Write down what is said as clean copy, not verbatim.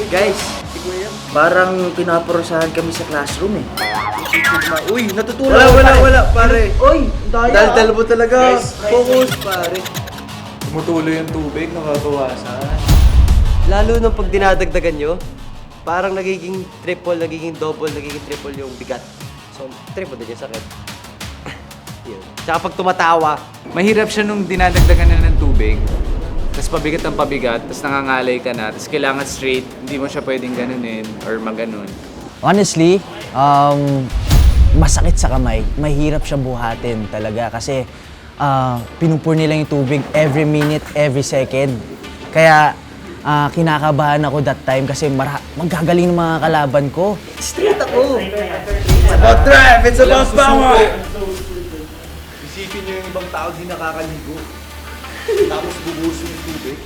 Guys, parang pinaparusahan kami sa classroom eh. Uy, natutulog. Wala, pare. Uy, daya. Dal mo talaga. Guys, Focus, pare. Tumutuloy yung tubig, nakabawasan. Lalo nung pag dinadagdagan nyo, parang nagiging triple, nagiging double, nagiging triple yung bigat. So, triple din yung sakit. Yun. Tsaka pag tumatawa, Mahirap siya nung dinadagdagan na ng tubig. Tapos pabigat ng pabigat, tapos nangangalay ka na, tapos kailangan straight, hindi mo siya pwedeng ganunin or maganon. Honestly, masakit sa kamay. Mahirap siya buhatin talaga kasi pinupur nila yung tubig every minute, every second. Kaya kinakabahan ako that time kasi magagaling ng mga kalaban ko. straight ako. It's about drive, it's about power. Isipin nyo yung ibang tao di nakakaligo. Tapos bubusin yung tubig.